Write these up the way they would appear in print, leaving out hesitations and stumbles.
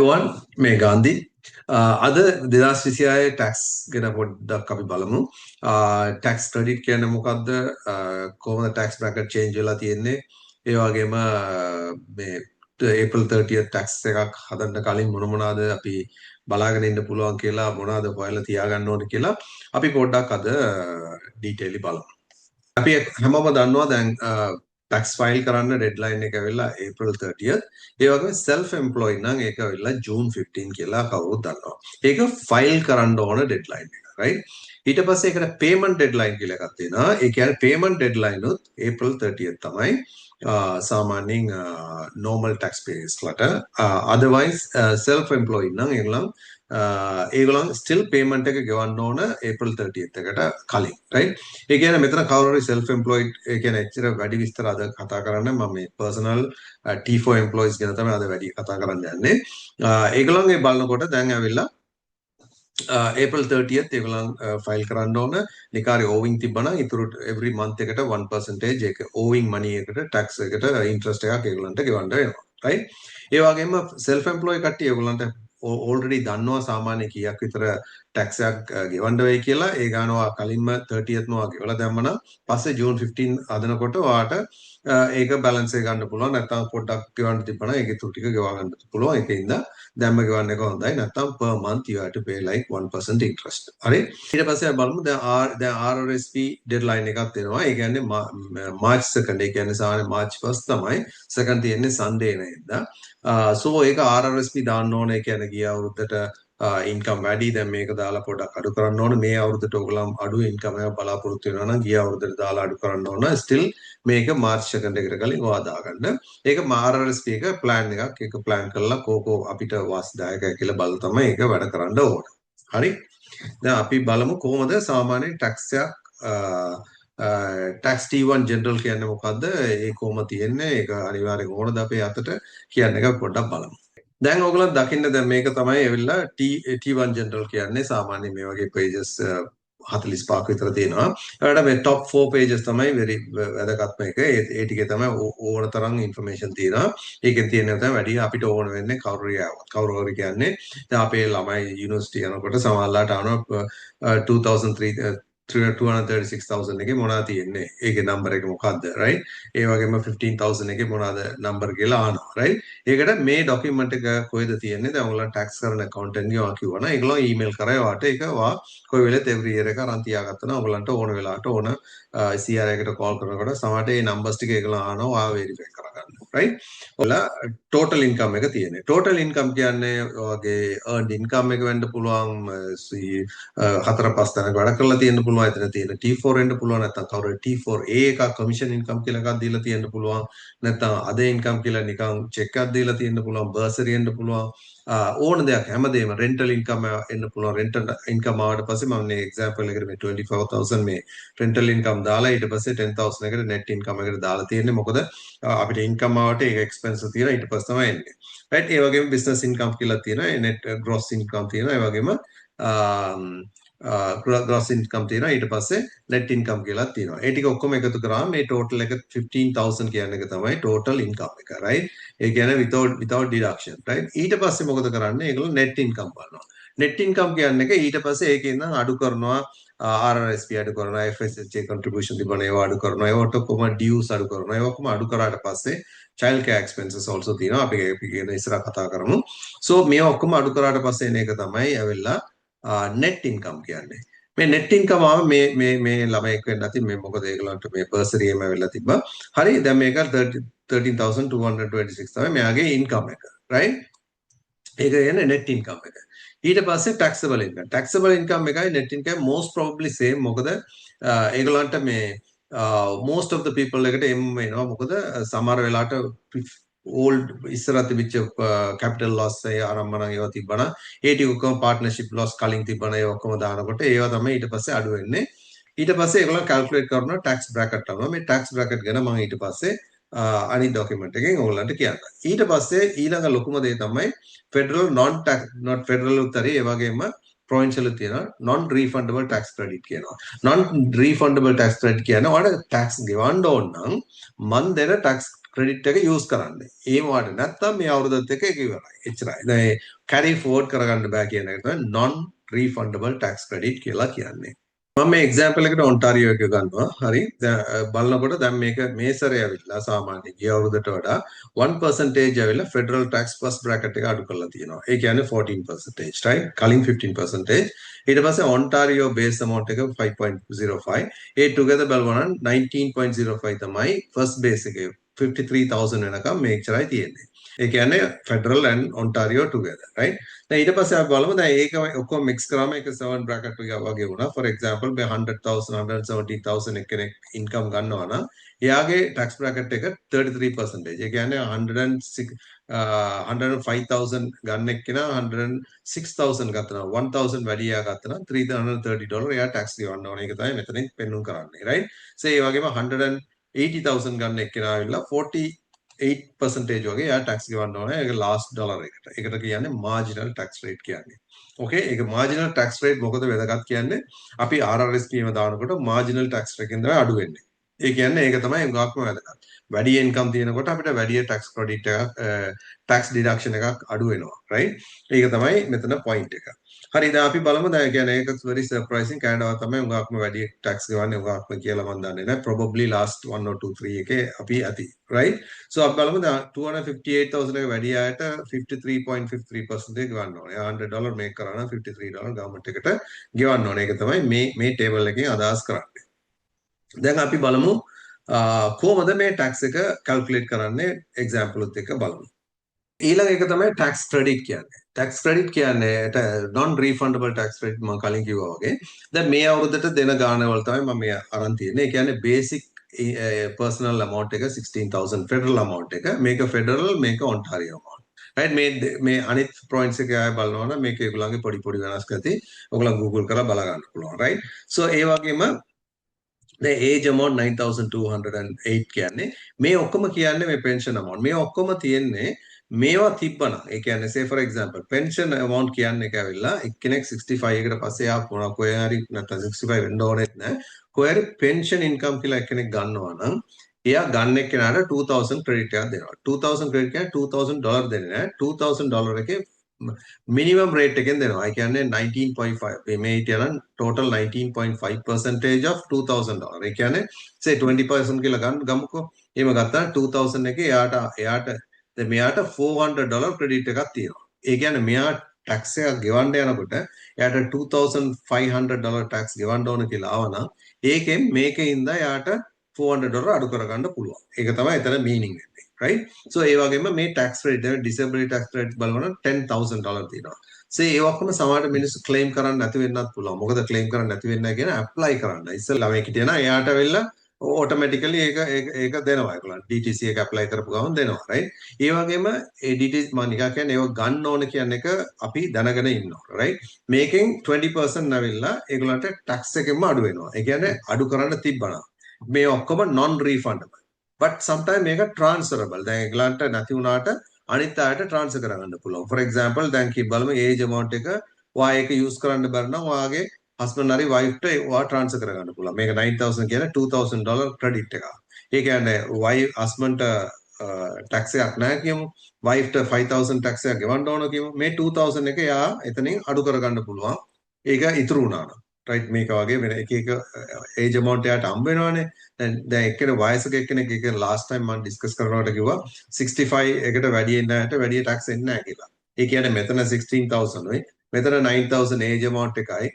ගුවන් මේ ගාන්ධි අද 2026 ටැක්ස් ගැන පොඩ්ඩක් අපි බලමු. ටැක්ස් ක්‍රෙඩිට් කියන්නේ මොකද්ද? කොහොමද ටැක්ස් බ්‍රැකට් චේන්ජ් වෙලා තියෙන්නේ? ඒ වගේම මේ April 30th ටැක්ස් එකක් හදන්න කලින් මොනවාද අපි බලාගෙන ඉන්න පුළුවන් කියලා මොනවාද හොයලා තියාගන්න ඕනේ කියලා අපි පොඩ්ඩක් අද ඩීටේලි බලමු. අපි හැමෝම දන්නවා දැන් ටැක්ස් ෆයිල් කරන්න ඩෙඩ්ලයින් එක ඇවිල්ලා April 30th. ඒ වගේම self employed නම් ඒක ඇවිල්ලා June 15 කියලා කවුරුත් දන්නවා. ඒක ෆයිල් කරන්න ඕන ඩෙඩ්ලයින් එක, right? ඊට පස්සේ ඒකට payment deadline කියලා එකක් තියෙනවා. ඒ කියන්නේ payment deadline උත් April 30th තමයි. සාමාන්‍යයෙන් normal taxpayers ලට otherwise self employed නම් ඒගොල්ලන් still payment එක ගෙවන්න ඕන April 30th එකට කලින්, right? ඒ කියන්නේ මෙතන කවුරු හරි self employed ඒ කියන්නේ එච්චර වැඩි විස්තර අද කතා කරන්නේ මම මේ personal T4 employees ගැන තමයි අද වැඩි කතා කරන්න යන්නේ. ඒගොල්ලන්ගේ බලනකොට දැන් ඇවිල්ලා April 30th ඒගොල්ලන් ෆයිල් කරන්න ඕන නිකාරි ඕවිං තිබ්බනම් ඉතුරු every month එකට 1% ඒක ඕවිං money එකට tax එකට interest එකක් ඒගොල්ලන්ට ගෙවන්න වෙනවා, right? ඒ වගේම self employed කට්ටිය ඒගොල්ලන්ට already දන්නවා සාමාන්‍ය කීයක් විතර tax එකක් ගෙවන්න වෙයි කියලා. ඒ ගානවා කලින්ම 30th නවා ගෙවලා දැම්මනම් පස්සේ June 15 හදනකොට ඔයාට ඒක බැලන්ස් එක ගන්න පුළුවන්. නැත්නම් පොඩ්ඩක් ගෙවන්න තිබ්බනම් ඒක ඉතුරු ටික ගෙවා ගන්න පුළුවන්. ඒකින්ද දැම්ම ගෙවන්න එක හොඳයි. නැත්නම් per month you have to pay like 1% interest. හරි. ඊට පස්සේ බලමු දැන් RRSP deadline එකක් තියෙනවා. ඒ කියන්නේ March 2nd. ඒ කියන්නේ සාමාන්‍ය March 1st තමයි. second තියෙන්නේ Sunday නේද? so ඒක RRSP දාන්න ඕන. ඒ කියන්නේ ගිය අවුරුද්දට ඉන්කම් වැඩි දැන් මේක දාලා පොඩ්ඩක් අඩු කරන්න ඕන. මේ අවුරුද්දට ඔයගොල්ලෝ අඩු ඉන්කම් එකක් බලාපොරොත්තු වෙනවා නම් ගිය අවුරුද්දට දාලා අඩු කරන්න ඕන. still මේක March 2nd එකට කලින් ඔයා දාගන්න. ඒක RRSP එක plan එකක්. ඒක plan කරලා කෝකෝ අපිට වාසිදායකයි කියලා බලලා තමයි ඒක වැඩ කරන්න ඕන. හරි. දැන් අපි බලමු කොහොමද සාමාන්‍ය tax එකක් tax T1 general කියන්නේ මොකද්ද? ඒ කොහොම තියෙන්නේ? ඒක අනිවාර්යෙන් ඕනද අපේ අතට කියන එක පොඩ්ඩක් බලමු. දැන් ඔයගොල්ලෝ දකින්න දැන් මේක තමයි ඇවිල්ලා T1 general කියන්නේ සාමාන්‍ය මේ වගේ pages 45ක් විතර තියෙනවා. ඒකට මේ top 4 pages තමයි very වැදගත්ම එක. ඒ ටිකේ තමයි ඕන තරම් information තියෙනවා. ඒකෙන් තියෙන තමයි වැඩි අපිට ඕන වෙන්නේ කවුරු හරි කියන්නේ දැන් අපේ ළමයි යුනිවර්සිටි යනකොට සමහරලාට ආනවා 236,000 එකේ මොනවද තියෙන්නේ? ඒකේ නම්බර් එක මොකද්ද, right? ඒ වගේම 15,000 එකේ මොනවද නම්බර් කියලා අහනවා, right? ඒකට මේ ડોකියුමන්ට් එක කොහෙද තියෙන්නේ? දැන් ඔයගොල්ලෝ ටැක්ස් කරන accountant ගේ කිව්වනම් ඒගොල්ලෝ ඊමේල් කරා වාට ඒක කොයි වෙලෙත් every year එක අරන් තියාගත්තා නම් ඔයගොල්ලන්ට ඕන වෙලාවට ඕන CR එකට call කරනකොට සමහරට ඒ numbers ටික ඒගොල්ලෝ අහනවා ඔයා verify කරගන්න, right? ඔයාලා total income එක තියෙන්නේ. total income කියන්නේ ඔයගේ earned income එක වෙන්න පුළුවන්, 4-5 තැනක වැඩ කරලා තියෙන්න පුළුවන්. එතන තියෙන T4 වෙන්න පුළුවන්. නැත්නම් කවුරු T4A එකක් commission income කියලා එකක් දීලා තියෙන්න පුළුවන්. නැත්නම් other income කියලා නිකන් check එකක් දීලා තියෙන්න පුළුවන්. bursary එන්න පුළුවන්. ඕන දෙයක් හැමදේම rental income එන්න පුළුවන්. rental income ආවට පස්සේ මම මේ example එකට මේ 24,000 මේ rental income දාලා ඊට පස්සේ 10,000 එකට net income එකට දාලා තියෙන්නේ. මොකද අපිට income ආවට ඒක expense තියෙනවා. ඊට පස්සේ තමයි එන්නේ. right? ඒ වගේම business income කියලා තියෙනවා. net gross income තියෙනවා. ඒ වගේම gross income තියෙනවා. ඊට පස්සේ net income කියලා තියෙනවා. ඒ ටික ඔක්කොම එකතු කරාම මේ total එක 15,000 කියන එක තමයි total income එක, right? ඒ කියන්නේ without deduction, right? ඊට පස්සේ මොකද කරන්නේ? ඒගොල්ලෝ net income බලනවා. net income කියන්නේ එක ඊට පස්සේ ඒකෙන් ඉඳන් අඩු කරනවා RRSP අඩු කරනවා, FSHA contribution තිබුණා ඒවා අඩු කරනවා, ඒවට ඔක්කොම dues අඩු කරනවා. ඒවා ඔක්කොම අඩු කරාට පස්සේ child care expenses also තියෙනවා. අපි ඒක ඉස්සරහ කතා කරමු. so මේවා ඔක්කොම අඩු කරාට පස්සේ එන එක තමයි ඇවිල්ලා net income කියන්නේ. මේ net income ආව මේ ළමයෙක් වෙන්න ඇති මේ මොකද ඒගොල්ලන්ට මේ bursary එකම ඇවිල්ලා තිබ්බා. හරි දැන් මේක 13,226 තමයි මෙයාගේ income එක, right? ඒක කියන්නේ net income එක. ඊට පස්සේ taxable income. taxable income එකයි net income most probably same. මොකද ඒගොල්ලන්ට මේ most of the people එකට M වෙනවා. මොකද සමහර වෙලාවට old ඉස්සරහ තිබිච්ච capital loss ඒ ආරම්භන ඒවා තිබ්බනම් ඒ ටික ඔක්කොම partnership loss කලින් තිබ්බනම් ඒ ඔක්කොම දානකොට ඒවා තමයි ඊට පස්සේ අඩු වෙන්නේ. ඊට පස්සේ ඒගොල්ලෝ calculate කරනවා tax bracket කරනවා. මේ tax bracket ගැන මම ඊට පස්සේ අනිත් document එකෙන් ඕගොල්ලන්ට කියන්න. ඊට පස්සේ ඊළඟ ලොකුම දේ තමයි federal not federal උතරේ ඒ වගේම provincial තියෙනවා non refundable tax credit කියනවා. non refundable tax credit කියන්නේ ඔයාලට tax ගෙවන්න ඕන නම් මන් දෙන tax ක්‍රෙඩිට් එක යූස් කරන්න. ඒ වාට නැත්තම් මේ අවුරුද්දත් එක ඒක ඉවරයි. එච්චරයි. දැන් carry forward කරගන්න බෑ කියන එක තමයි non refundable tax credit කියලා කියන්නේ. මම මේ එක්සැම්පල් එකට ඔන්ටාරියෝ එක ගන්නවා. හරි. දැන් බලනකොට දැන් මේක මේ සැරේ ඇවිල්ලා සාමාන්‍ය ගිය අවුරුද්දට වඩා 1% ඇවිල්ලා ෆෙඩරල් ටැක්ස් ෆස්ට් බ්‍රැකට් එක අඩු කරලා තියෙනවා. ඒ කියන්නේ 14%, right? කලින් 15%. ඊට පස්සේ ඔන්ටාරියෝ බේස් amount එක 5.05. ඒ together බලනවා නම් 19.05 තමයි ෆස්ට් බේස් එකේ 53,000 වෙනකම් මේච්චරයි තියෙන්නේ. ඒ කියන්නේ ෆෙඩරල් and ඔන්ටාරියෝ together, right? දැන් ඊට පස්සේ අපි බලමු දැන් ඒක ඔක්කොම මික්ස් කරාම ඒක 7 බ්‍රැකට් එක වගේ වුණා. for example මේ 100,000 170,000 කෙනෙක් ඉන්කම් ගන්නවා නම් එයාගේ ටැක්ස් බ්‍රැකට් එක 33%. ඒ කියන්නේ 105,000 ගන්න එක්කෙනා 106,000 ගත්තා නම් 1,000 වැඩි එයා ගත්තා නම් $330 එයා ටැක්ස් ගෙවන්න ඕනේ. ඒක තමයි මෙතනින් පෙන්වුම් කරන්නේ, right? so ඒ වගේම 180,000 ගන්න එක්කෙනා ඇවිල්ලා 8% වගේ එයා ටැක්ස් ගෙවන්න ඕනේ. ඒක ලාස්ට් ඩොලර් එකට. ඒකට කියන්නේ මාර්ජිනල් ටැක්ස් රේට් කියන්නේ. ඕකේ ඒක මාර්ජිනල් ටැක්ස් රේට් මොකද වැදගත් කියන්නේ අපි RRSP එකම දානකොට මාර්ජිනල් ටැක්ස් එකෙන් තමයි අඩු වෙන්නේ. ඒ කියන්නේ ඒක තමයි උගාක්ම වැදගත්. වැඩි ඉන්කම් තියෙනකොට අපිට වැඩි ටැක්ස් ක්‍රෙඩිට් එකක් ටැක්ස් ඩිඩක්ෂන් එකක් අඩු වෙනවා. right? ඒක තමයි මෙතන පොයින්ට් එක. හරි දැන් අපි බලමු දැන් කියන්නේ ඒක very surprising කැනඩාව තමයි උගාක්ම වැඩි ටැක්ස් ගෙවන්නේ උගාක්ම කියලා මම දන්නේ නැහැ. probably last 1 or 2 3 එකේ අපි ඇති. right? so අපි බලමු දැන් 258,000 එක වැඩි අයට 53.53% ගෙවන්න ඕනේ. $100 මේක කරා නම් $53 ගවර්න්මන්ට් එකට ගෙවන්න ඕනේ. ඒක තමයි මේ ටේබල් එකෙන් අදහස් කරන්නේ. දැන් අපි බලමු කොහොමද මේ ටැක්ස් එක කැල්කියුලේට් කරන්නේ එක්සැම්පල් එකත් එක්ක බලමු. ඊළඟ එක තමයි ටැක්ස් ක්‍රෙඩිට් කියන්නේ. ටැක්ස් ක්‍රෙඩිට් කියන්නේ non refundable tax credit මම කලින් කිව්වා වගේ. දැන් මේ අවුරුද්දට දෙන ගාණ වල තමයි මම මේ අරන් තියෙන්නේ. ඒ කියන්නේ basic personal amount එක 16,000 federal amount එක. මේක federal මේක Ontario amount. right මේ අනිත් points එක ආය බලනවා නම් මේක ඒගොල්ලන්ගේ පොඩි වෙනස්කම් ඇති. ඔයගොල්ලෝ Google කරලා බලා ගන්න පුළුවන්. right so ඒ වගේම the age amount 9,208 කියන්නේ මේ ඔක්කොම කියන්නේ මේ pension amount. මේ ඔක්කොම තියෙන්නේ මේවා තිබ්බනම් ඒ කියන්නේ say for example pension amount කියන්නේ එක ඇවිල්ලා එක්කෙනෙක් 65 එකට පස්සේ යා මොනවා කොහේ හරි නැත්නම් 65 වෙන්න ඕනෙත් නැහැ. කොහේ හරි pension income කියලා එක්කෙනෙක් ගන්නවා නම් එයා ගන්න එක්කෙනාට 2,000 credit එකක් දෙනවා. 2,000 credit කියන්නේ $2,000 දෙන්නේ නැහැ. $2,000 එකේ මිනිමම් රේට් එකෙන් දෙනවා. ඒ කියන්නේ 19.5 මේ හිටියනම් total 19.5% of $2,000. ඒ කියන්නේ say 20% කියලා ගමුකෝ. එහෙම ගත්තා 2,000 එකේ එයාට දැන් මෙයාට $400 ක්‍රෙඩිට් එකක් තියෙනවා. ඒ කියන්නේ මෙයා ටැක්ස් එකක් ගෙවන්න යනකොට එයාට $2,500 ටැක්ස් ගෙවන්න ඕන කියලා ආවනම් ඒකෙන් මේකේ ඉඳලා එයාට $400 අඩු කරගන්න පුළුවන්. ඒක තමයි එතන මීනින් වෙන්නේ. right so ඒ වගේම මේ tax rate disability tax rate බලනවා $10,000 තියෙනවා. so ඒ ඔක්කොම සමහරට මිනිස්සු claim කරන්න නැති වෙන්නත් පුළුවන්. මොකද claim කරන්න නැති වෙන්නේ නැහැ කියන apply කරන්න. ඉස්සෙල්ලා මේක හිටියනම් එයාට වෙලා automatically ඒක දෙනවා ඒගොල්ලන් DTC එක apply කරපු ගමන් දෙනවා right ඒ වගේම ඒ DTC මම නිකන් කියන්නේ ඒක ගන්න ඕන කියන එක අපි දැනගෙන ඉන්නවා right මේකෙන් 20% නැවිලා ඒගොල්ලන්ට tax එකෙන්ම අඩු වෙනවා. ඒ කියන්නේ අඩු කරන්න තිබ්බනම් මේ ඔක්කොම non refundable but sometimes මේක transferable. දැන් ඒගොල්ලන්ට නැති වුණාට අනිත් අයට transfer කරගන්න පුළුවන්. for example දැන් කි බලමු age amount එක ඔයා ඒක use කරන්න බැරි නම් ඔයාගේ husband හරි wife ට ඔයා transfer කරගන්න පුළුවන්. මේක 9,000 කියන්නේ $2,000 credit එකක්. ඒ කියන්නේ wife husband ට tax එකක් නැහැ කියමු. wife ට 5,000 tax එකක් ගෙවන්න ඕන කියමු. මේ 2,000 එක එයා එතනින් අඩු කරගන්න පුළුවන්. ඒක ඉතුරු වුණා නම්. right මේක වගේ වෙන එක age amount එයාට හම්බ වෙනවානේ. දැන් එක්කෙනෙක් වයසක එක්කෙනෙක් ඒක last time මම discuss කරනකොට කිව්වා 65 එකට වැඩි එන්නට වැඩි tax එන්නේ නැහැ කියලා. ඒ කියන්නේ මෙතන 16,000 වෙයි. මෙතන 9,000 age amount එකයි.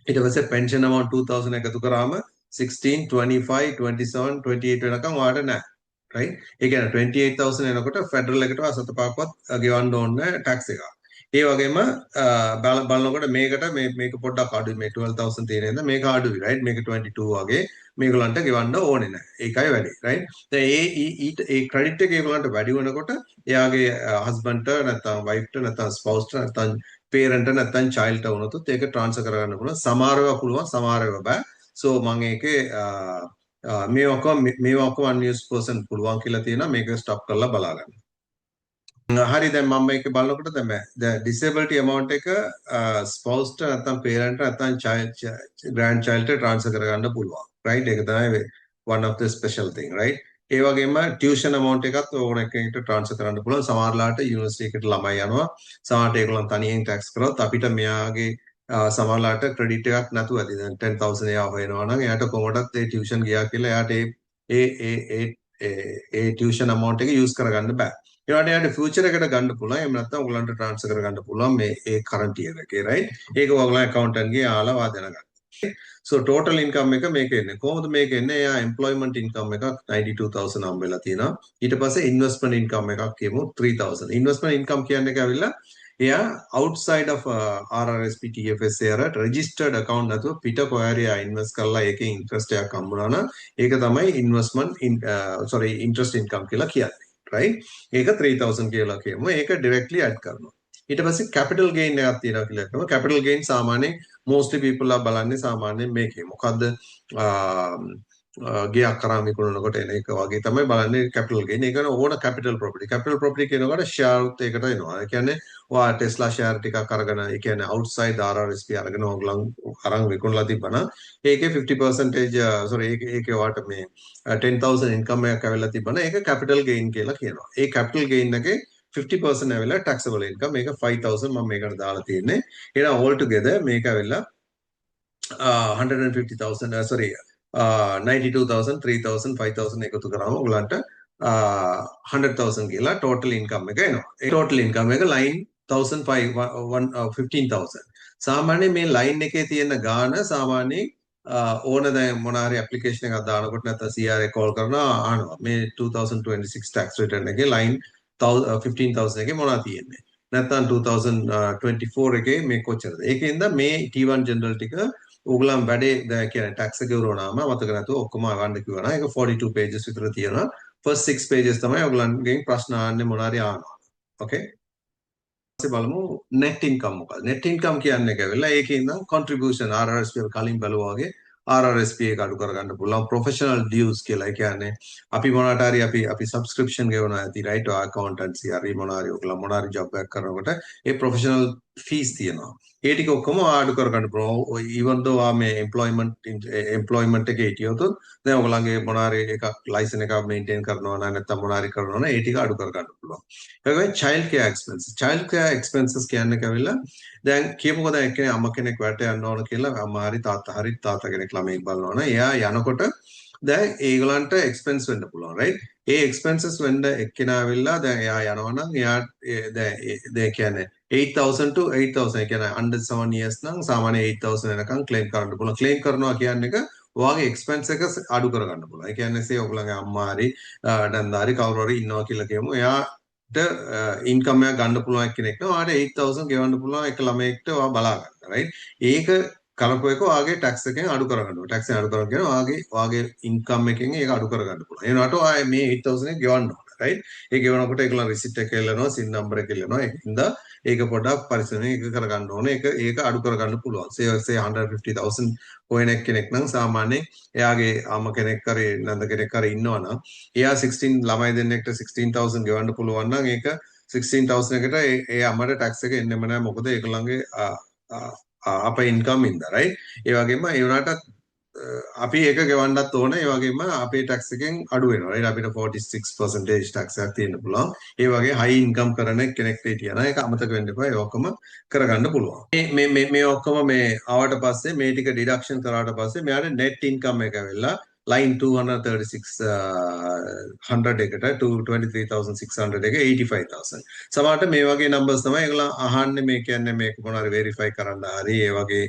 ඊට පස්සේ pension amount 2,000 එකතු කරාම 16 25 27 28 වෙනකම් ඔයාලට නැහැ. right ඒ කියන්නේ 28,000 එනකොට ෆෙඩරල් එකට සත පාක්වත් ගෙවන්න ඕනේ tax එක. ඒ වගේම බලනකොට මේකට මේක පොඩ්ඩක් අඩුයි මේ 12,000 තියෙන ඉඳන් මේක අඩුයි right මේක 22 වගේ මේගොල්ලන්ට ගෙවන්න ඕනේ නැහැ. ඒකයි වැඩි right දැන් ඒ ක්‍රෙඩිට් එක ඒගොල්ලන්ට වැඩි වෙනකොට එයාගේ husband ට නැත්නම් wife ට නැත්නම් spouse ට නැත්නම් parent ට නැත්නම් child ට වුණොත් ඒක transfer කරගන්න පුළුවන්. සමහරව පුළුවන් සමහරව බෑ. so මම ඒකේ මේ ඔක්කොම unused person පුළුවන් කියලා තියෙනවා. මේක stop කරලා බලා ගන්න. හරි දැන් මම මේක බලනකොට දැන් disability amount එක spouse ට නැත්නම් parent ට නැත්නම් child grandchild ට transfer කරගන්න පුළුවන් right ඒක තමයි one of the special thing right ඒ වගේම ටියුෂන් amount එකත් ඕන එකකට ට්‍රාන්ස්ෆර් කරන්න පුළුවන්. සමහරලාට යුනිවර්සිටි එකට ළමයි යනවා. සමහරට ඒගොල්ලන් තනියෙන් ටැක්ස් කරොත් අපිට මෙයාගේ සමහරලාට ක්‍රෙඩිට් එකක් නැතුව ඇති. දැන් 10000 එයා හොයනවා නම් එයාට කොහොමදත් ඒ ටියුෂන් ගියා කියලා එයාට ඒ ටියුෂන් amount එක යූස් කරගන්න බෑ. ඒ වගේම එයාට ෆියුචර් එකට ගන්න පුළුවන්. එහෙම නැත්නම් ඔයගලන්ට ට්‍රාන්ස්ෆර් කරගන්න පුළුවන් මේ ඒ කරන්ට් ඉයර් එකේ රයිට්. ඒක ඔයගලන් accountantගේ යාලා වාදනගන්න. So total income එක මේක එන්නේ. කොහොමද මේක එන්නේ? එයා employment income එකක් 92000 හම්බ වෙලා තියෙනවා. ඊට පස්සේ investment income එකක් කියමු 3000. investment income කියන්නේ ඇවිල්ලා එයා outside of RRSP TFS අර registered account නැතුව පිට කොහරි ඉන්වෙස්ට් කරලා ඒකේ interest එකක් හම්බුනා නම් ඒක තමයි interest income කියලා කියන්නේ. right? ඒක 3000 කියලා කියමු. ඒක directly add කරනවා. ඊට පස්සේ capital gain එකක් තියෙනවා කියලා කියනවා. capital gain සාමාන්‍යයෙන් mostly people are බලන්නේ සාමාන්‍යයෙන් මේකේ. මොකද්ද ගියක් කරා විකුණනකොට එන එක වගේ තමයි බලන්නේ capital gain. ඒක ඕන capital property. capital property කියනකොට share උත් ඒකට එනවා. ඒ කියන්නේ ඔයා Tesla share ටිකක් අරගෙන ඒ කියන්නේ outside RRSP අරගෙන ඕගලන් අරන් විකුණලා තිබ්බනම් ඒකේ 50% ඒකේ ඔයාට මේ 10000 income එකක් ඇවිල්ලා තිබ්බනම් ඒක capital gain කියලා කියනවා. ඒ capital gain එකේ 50% ඇවිල්ලා taxable income. මේක 5000 මම මේකට දාලා තියෙන්නේ. එහෙනම් all together මේක ඇවිල්ලා 150,000 92,000 3,000 5,000 එකතු කරාම ඔයගලන්ට 100,000 කියලා total income එක එනවා. ඒ total income එක line 15,000. සාමාන්‍යයෙන් මේ line එකේ තියෙන ගාන සාමාන්‍යයෙන් ඕන දැන් මොන හරි application එකක් දානකොට නැත්නම් CRA call කරනවා අහනවා මේ 2026 tax return එකේ line 15,000 එකේ මොනවද තියෙන්නේ නැත්නම් 2024 එකේ මේ කොච්චරද ඒකෙන්ද මේ T1 general ටික ඕගලන් වැඩේ දැන් කියන්නේ tax එක ගෙවුනාම මතක නැතුව ඔක්කොම අහන්න කිව්වනම් ඒක 42 pages විතර තියෙනවා first 6 pages තමයි ඔයගලන්ගෙන් ප්‍රශ්න ආන්නේ මොන හරි අහනවා okay බලමු net income මොකක්ද net income කියන්නේ කැවිලා ඒකේ ඉඳන් contribution RRSP කලින් බැලුවා වගේ RRSP එක අඩු කරගන්න පුළුවන් professional dues කියලා. ඒ කියන්නේ අපි මොනකට හරි අපි subscription ගෙවනවා ඇති right accountancy හරි මොන හරි ඔයගොල්ලෝ මොන හරි job එකක් කරනකොට ඒ professional fees තියෙනවා. ඒ ටික ඔක්කොම අඩු කරගන්න පුළුවන්. even though මේ employment එකේ හිටියොත් දැන් ඔයගොල්ලන්ගේ මොන හරි එකක් license එකක් maintain කරනවා නම් නැත්නම් මොන හරි කරනවා නම් ඒ ටික අඩු කරගන්න පුළුවන්. ඒ වගේම child care expenses කියන්නේ කැවිලා දැන් කියමුකෝ දැන් එක්කෙනෙක් අම්මා කෙනෙක් වැඩට යන්න ඕන කියලා අම්මා හරි තාත්තා කෙනෙක් ළමෙක් බලනවා නම් එයා යනකොට දැන් ඒගොල්ලන්ට එක්ස්පෙන්ස් වෙන්න පුළුවන් right ඒ එක්ස්පෙන්සස් වෙන්න එක්කෙනා වෙලා දැන් එයා යනවා නම් එයා දැන් කියන්නේ 8000 to 8000 ඒ කියන්නේ under 7 years නම් සාමාන්‍ය 8000 වෙනකන් claim කරන්න පුළුවන් claim කරනවා කියන්නේ එක ඔයාගේ එක්ස්පෙන්ස් එක අඩු කරගන්න පුළුවන් ඒ කියන්නේ සේ ඔයගොල්ලන්ගේ අම්මා හරි නන්දා හරි කවුරු හරි ඉන්නවා කියලා කියමු එයා ඉන්කම් එකක් ගන්න පුළුවන් කෙනෙක් නම් ඔයාට 8000 ගෙවන්න පුළුවන් එක ළමයෙක්ට ඔයා බලා ගන්න right ඒක කරපු එක ඔයාගේ ටැක්ස් එකෙන් අඩු කරගන්න ඕනේ ටැක්ස් එකෙන් අඩු කරගෙන ඔයාගේ ඉන්කම් එකෙන් ඒක අඩු කරගන්න පුළුවන් ඒ වුණාට ඔයා මේ 8000 එක ගෙවන්න ඕනේ right ඒ ගෙවනකොට ඒකලා රිසිට් එක එල්ලනවා සින් නම්බර් එක එල්ලනවා ඒකින්ද ඒක පොඩ්ඩක් පරිස්සමෙන් ඒක කරගන්න ඕනේ ඒක අඩු කරගන්න පුළුවන් say 150,000 හොයන කෙනෙක් නම් සාමාන්‍යයෙන් එයාගේ අම්ම කෙනෙක් කරේ නන්ද කෙනෙක් කරේ ඉන්නවා නම් එයා 16 ළමයි දෙන්නෙක්ට 16000 ගෙවන්න පුළුවන් නම් ඒක 16000 එකට ඒ අම්මට ටැක්ස් එක එන්නෙම නැහැ මොකද ඒගොල්ලන්ගේ අප ඉන්කම් ඉඳලා right ඒ වගේම ඒ වුණාට අපි ඒක ගෙවන්නත් ඕනේ ඒ වගේම අපේ ටැක්ස් එකෙන් අඩු වෙනවා right අපිට 46% ටැක්ස් එකක් තියෙන්න පුළුවන් ඒ වගේ හයි ඉන්කම් කරන කෙනෙක්ට හිටියනම් ඒක අමතක වෙන්න එපා ඒ ඔක්කොම කරගන්න පුළුවන් මේ ඔක්කොම මේ ආවට පස්සේ මේ ටික ඩිඩක්ෂන් කරාට පස්සේ මෙයාට net income එක වෙලා line 236 එකට 23,600 එක 85,000 සමහරට මේ වගේ numbers තමයි ඒගොල්ලෝ අහන්නේ මේ කියන්නේ මේක මොනවාරි verify කරන්න හරි ඒ වගේ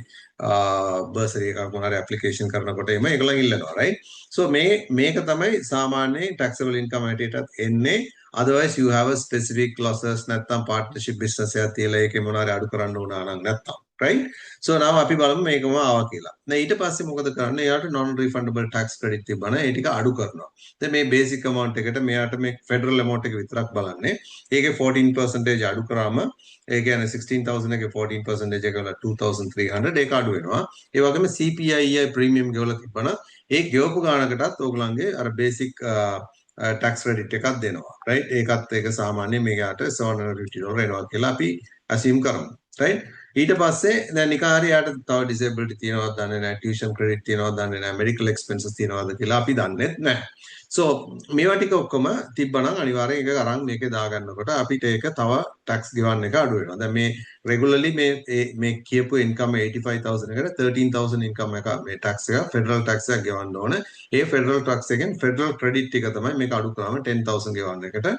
bursary එකක් මොනවාරි application කරනකොට එම ඒගොල්ලන් ඉල්ලනවා right so මේක තමයි සාමාන්‍යයෙන් taxable income හැටියටත් එන්නේ otherwise you have a specific losses නැත්නම් partnership business එකක් තියලා ඒකේ මොනවාරි අඩු කරන්න ඕන නම් නැත්නම් right so now අපි බලමු මේකම ආවා කියලා දැන් ඊට පස්සේ මොකද කරන්නේ එයාට non refundable tax credit තිබ්බනම් ඒ ටික අඩු කරනවා දැන් මේ basic amount එකට මෙයාට මේ federal amount එක විතරක් බලන්නේ ඒකේ 14% අඩු කරාම ඒ කියන්නේ 16,000 එකේ 14% එක වල 2,300 ඒක අඩු වෙනවා ඒ වගේම CPI premium ගෙවලා තිබ්බනම් ඒ ගෙවපු ගානකටත් ඕගලන්ගේ අර basic tax credit එකක් දෙනවා right ඒකත් ඒක සාමාන්‍ය මේකට $750 එනවා කියලා අපි assume කරමු right ඊට පස්සේ දැන් නිකන් හරි යාට තව ඩිසේබිලිටි තියෙනවද දන්නේ නැහැ, ටියුෂන් ක්‍රෙඩිට් තියෙනවද දන්නේ නැහැ, මෙඩිකල් එක්ස්පෙන්සස් තියෙනවද කියලා අපි දන්නේ නැහැ. සෝ මේවා ටික ඔක්කොම තිබ්බනම් අනිවාර්යෙන් ඒක අරන් මේකේ දාගන්නකොට අපිට ඒක තව ටැක්ස් ගෙවන්න එක අඩු වෙනවා. දැන් මේ රෙගුලර්ලි මේ කියපු ඉන්කම් 85,000 එකට 13,000 ඉන්කම් එක මේ ටැක්ස් එක ෆෙඩරල් ටැක්ස් එකක් ගෙවන්න ඕන. ඒ ෆෙඩරල් ටැක්ස් එකෙන් ෆෙඩරල් ක්‍රෙඩිට් ටික තමයි මේක අඩු කරාම 10,000 ගෙවන්න එකට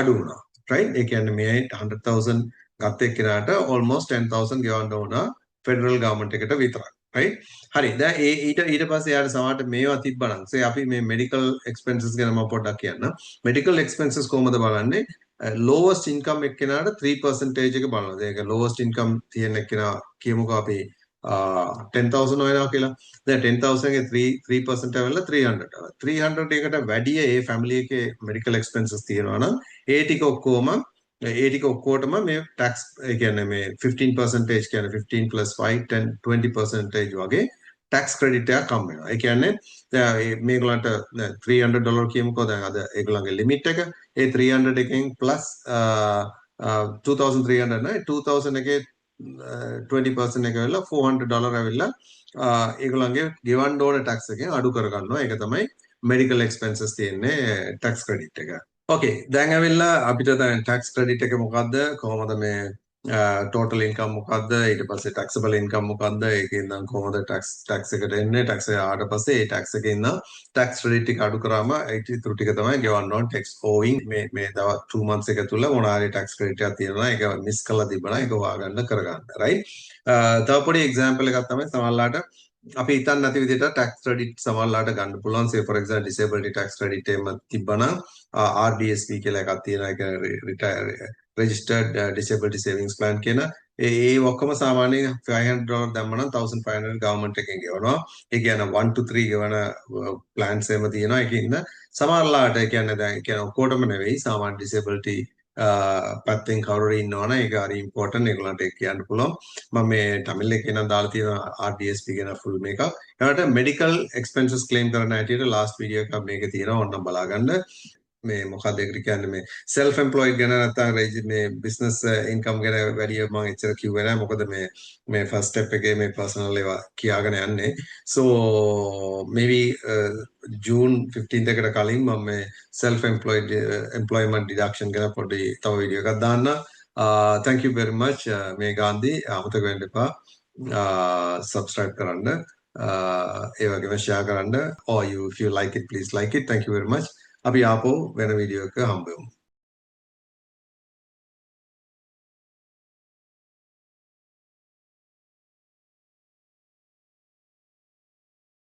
අඩු වුණා. රයිට්? ඒ කියන්නේ මේ 100,000 ගත්ත එක්කෙනාට almost 10,000 ගෙවන්න ඕන ෆෙඩරල් ගවර්න්මන්ට් එකට විතරයි. right හරි දැන් ඊට පස්සේ යාට සමහරට මේවා තිබ්බනම් say අපි මේ medical expenses ගැන මම පොඩ්ඩක් කියන්න. medical expenses කොහොමද බලන්නේ? lowest income එක්කෙනාට 3% එක බලනවා. ඒක lowest income තියෙන එක්කෙනා කියමුකෝ අපි 10,000 වෙනවා කියලා. දැන් 10,000 ගේ 3% ඇවිල්ලා 300. 300 එකට වැඩි ඒ family එකේ medical expenses තියෙනවා නම් ඒ ටික ඔක්කොම ඒ ටික ඔක්කොටම මේ ටැක්ස් ඒ කියන්නේ මේ 15% කියන්නේ 15 plus 5 10 20% වගේ ටැක්ස් ක්‍රෙඩිට් එකක් හම්බ වෙනවා. ඒ කියන්නේ දැන් මේගොල්ලන්ට $300 කියමුකෝ දැන් අද ඒගොල්ලන්ගේ ලිමිට් එක ඒ 300 එකෙන් ප්ලස් 2300 නෑ 2000 එකේ 20% එක වෙලා $400 ඇවිල්ලා ඒගොල්ලන්ගේ ගෙවන්න ඕන ටැක්ස් එකෙන් අඩු කරගන්නවා. ඒක තමයි මෙඩිකල් එක්ස්පෙන්සස් තියෙන්නේ ටැක්ස් ක්‍රෙඩිට් එක. ඕකේ දැන් ඇවිල්ලා අපිට දැන් ටැක්ස් ක්‍රෙඩිට් එක මොකද්ද කොහොමද මේ ටෝටල් ඉන්කම් මොකද්ද ඊට පස්සේ ටැක්සබල් ඉන්කම් මොකද්ද ඒකෙන් නම් කොහොමද ටැක්ස් එකට එන්නේ ටැක්ස් එක ආවට පස්සේ ඒ ටැක්ස් එකෙන් නම් ටැක්ස් ක්‍රෙඩිට් එක අඩු කරාම ඒ ඉතුරු ටික තමයි ගෙවන්න ඕන ටැක්ස් ඕවින් මේ දවස් 2 months එක තුල මොනාරි ටැක්ස් ක්‍රෙඩිට් එකක් තියෙනවා ඒක මිස් කරලා තිබුණා ඒක හොයාගන්න කරගන්න රයිට් තව පොඩි එක්සැම්පල් එකක් තමයි සමහරලාට අපි හිතන්නේ නැති විදිහට ටැක්ස් ක්‍රෙඩිට් සමහරලාට ගන්න පුළුවන් say for example disability tax credit එහෙම තිබ්බනම් RDSP කියලා එකක් තියෙනවා ඒක retire registered disability savings plan කියන ඒ ඔක්කොම සාමාන්‍යයෙන් $500 දැම්මනම් 1,500 ගවර්න්මන්ට් එකෙන් ගෙවනවා ඒ කියන්නේ 1 to 3 ගෙවන ප්ලෑන්ස් එහෙම තියෙනවා ඒකින්ද සමහරලාට ඒ කියන්නේ දැන් ඒ කියන්නේ ඔක්කොටම නෙවෙයි සාමාන්‍ය disability පැත්තෙන් කවුරු ඉන්නවනේ ඒක හරි ඉම්පෝටන්ට් ඒගොල්ලන්ට ඒක කියන්න පුළුවන් මම මේ ටැමිල් එකේ නම් දාලා තියෙනවා RDSP කියන ෆුල් මේක ඊට මෙඩිකල් එක්ස්පෙන්සස් ක්ලේම් කරන හැටියට ලාස්ට් වීඩියෝ එකක් මේකේ තියෙනවා ඕනනම් බලාගන්න මේ මොකක්ද ඒකට කියන්නේ මේ self employed ගැන නැත්නම් මේ business income ගැන වැඩි මම එච්චර කිව්වේ නැහැ මොකද මේ first step එකේ මේ personal ඒවා කියාගෙන යන්නේ so maybe June 15th එකට කලින් මම මේ self employed employment deduction ගැන පොඩි තව වීඩියෝ එකක් දාන්න thank you very much මේ ගාන්ධි අමතක වෙන්න එපා subscribe කරන්න ඒ වගේම share කරන්න or if you like it please like it thank you very much අපි ආපහු වෙන වීඩියෝ එකක හම්බ වෙමු